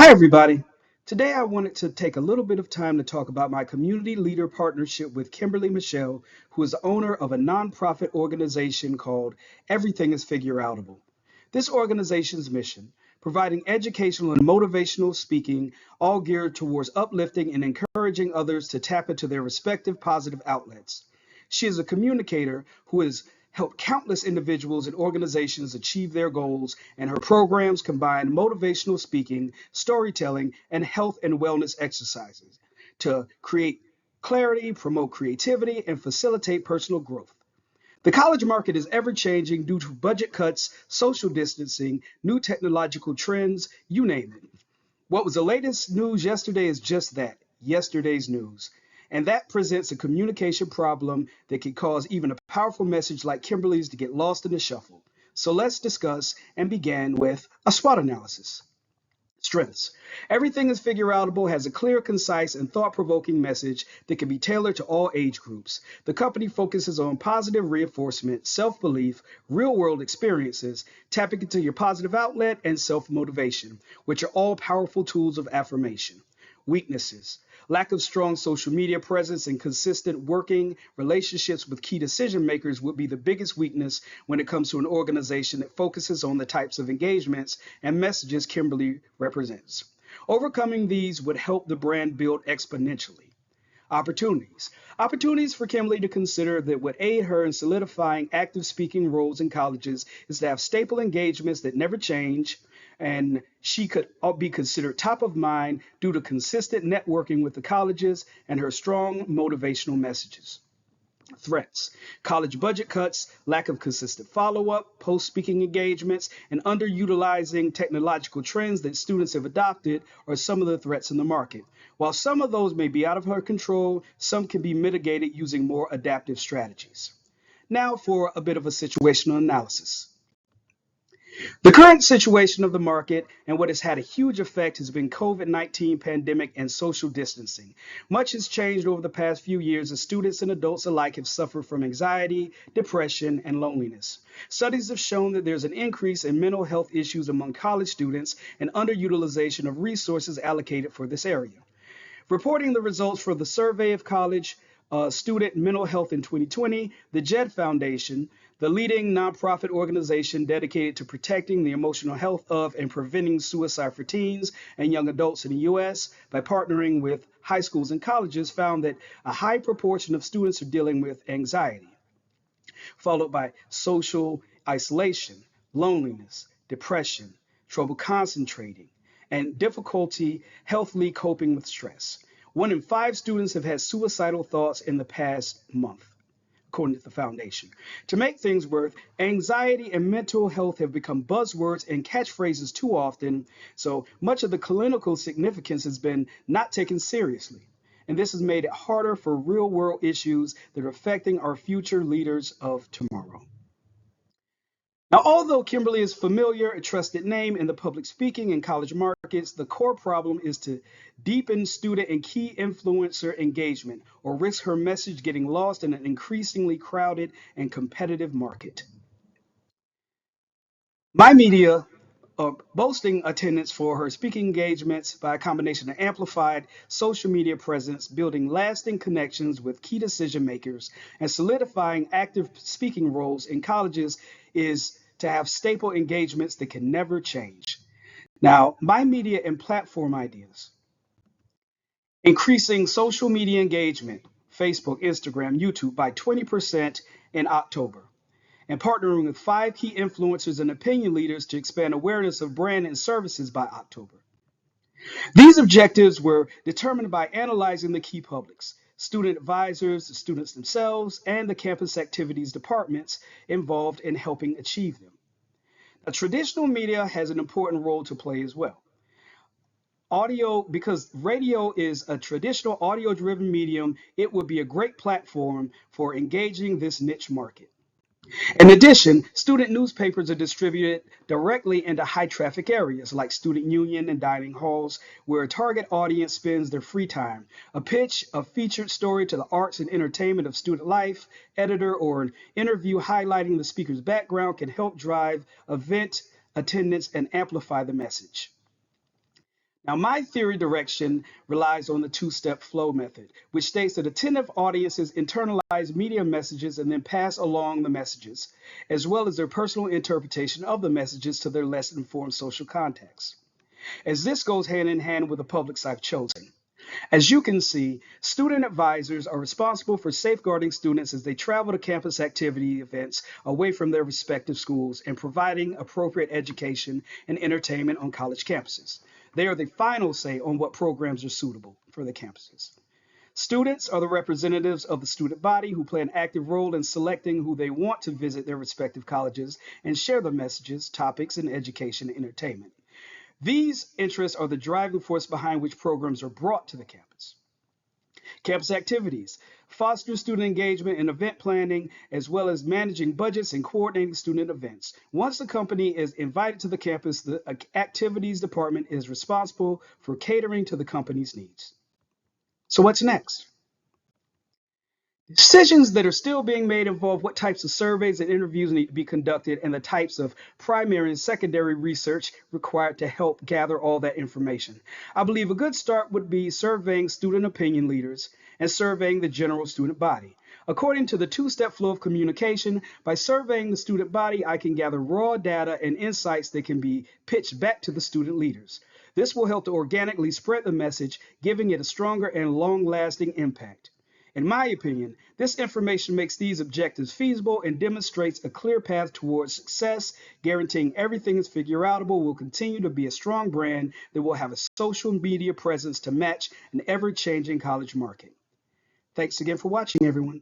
Hi, everybody. Today, I wanted to take a little bit of time to talk about my community leader partnership with Kimberly Michelle, who is the owner of a nonprofit organization called Everything is Figureoutable. This organization's mission, providing educational and motivational speaking, all geared towards uplifting and encouraging others to tap into their respective positive outlets. She is a communicator who has helped countless individuals and organizations achieve their goals, and her programs combine motivational speaking, storytelling, and health and wellness exercises to create clarity, promote creativity, and facilitate personal growth. The college market is ever changing due to budget cuts, social distancing, new technological trends, you name it. What was the latest news yesterday is just that, yesterday's news. And that presents a communication problem that can cause even a powerful message like Kimberly's to get lost in the shuffle. So let's discuss and begin with a SWOT analysis. Strengths. Everything is Figureoutable has a clear, concise, and thought-provoking message that can be tailored to all age groups. The company focuses on positive reinforcement, self-belief, real-world experiences, tapping into your positive outlet, and self-motivation, which are all powerful tools of affirmation. Weaknesses. Lack of strong social media presence and consistent working relationships with key decision makers would be the biggest weakness when it comes to an organization that focuses on the types of engagements and messages Kimberly represents. Overcoming these would help the brand build exponentially. Opportunities. Opportunities for Kimberly to consider that would aid her in solidifying active speaking roles in colleges is to have staple engagements that never change, and she could be considered top of mind due to consistent networking with the colleges and her strong motivational messages. Threats. College budget cuts, lack of consistent follow up, post speaking engagements, and underutilizing technological trends that students have adopted are some of the threats in the market. While some of those may be out of her control, some can be mitigated using more adaptive strategies. Now for a bit of a situational analysis. The current situation of the market and what has had a huge effect has been COVID-19 pandemic and social distancing. Much has changed over the past few years as students and adults alike have suffered from anxiety, depression, and loneliness. Studies have shown that there's an increase in mental health issues among college students and underutilization of resources allocated for this area. Reporting the results for the survey of college student mental health in 2020, the JED Foundation, the leading nonprofit organization dedicated to protecting the emotional health of and preventing suicide for teens and young adults in the U.S. by partnering with high schools and colleges, found that a high proportion of students are dealing with anxiety, followed by social isolation, loneliness, depression, trouble concentrating, and difficulty healthily coping with stress. 1 in 5 students have had suicidal thoughts in the past month, according to the foundation. To make things worse, anxiety and mental health have become buzzwords and catchphrases too often, so much of the clinical significance has been not taken seriously. And this has made it harder for real world issues that are affecting our future leaders of tomorrow. Now, although Kimberly is familiar, a trusted name in the public speaking and college markets, the core problem is to deepen student and key influencer engagement or risk her message getting lost in an increasingly crowded and competitive market. My media are boasting attendance for her speaking engagements by a combination of amplified social media presence, building lasting connections with key decision makers, and solidifying active speaking roles in colleges is to have staple engagements that can never change. Now, my media and platform ideas. Increasing social media engagement, Facebook, Instagram, YouTube by 20% in October, and partnering with 5 key influencers and opinion leaders to expand awareness of brand and services by October. These objectives were determined by analyzing the key publics, student advisors, the students themselves, and the campus activities departments involved in helping achieve them. Now, traditional media has an important role to play as well. Audio, because radio is a traditional audio driven medium, it would be a great platform for engaging this niche market. In addition, student newspapers are distributed directly into high traffic areas like student union and dining halls, where a target audience spends their free time. A pitch, a featured story to the arts and entertainment of student life, editor, or an interview highlighting the speaker's background can help drive event attendance and amplify the message. Now, my theory direction relies on the two-step flow method, which states that attentive audiences internalize media messages and then pass along the messages, as well as their personal interpretation of the messages to their less informed social contexts, as this goes hand in hand with the publics I've chosen. As you can see, student advisors are responsible for safeguarding students as they travel to campus activity events away from their respective schools and providing appropriate education and entertainment on college campuses. They are the final say on what programs are suitable for the campuses. Students are the representatives of the student body who play an active role in selecting who they want to visit their respective colleges and share the messages, topics, and education and entertainment. These interests are the driving force behind which programs are brought to the campus. Campus activities foster student engagement and event planning, as well as managing budgets and coordinating student events. Once the company is invited to the campus, the activities department is responsible for catering to the company's needs. So what's next? Decisions that are still being made involve what types of surveys and interviews need to be conducted and the types of primary and secondary research required to help gather all that information. I believe a good start would be surveying student opinion leaders and surveying the general student body. According to the two-step flow of communication, by surveying the student body, I can gather raw data and insights that can be pitched back to the student leaders. This will help to organically spread the message, giving it a stronger and long-lasting impact. In my opinion, this information makes these objectives feasible and demonstrates a clear path towards success, guaranteeing Everything is Figureoutable will continue to be a strong brand that will have a social media presence to match an ever-changing college market. Thanks again for watching, everyone.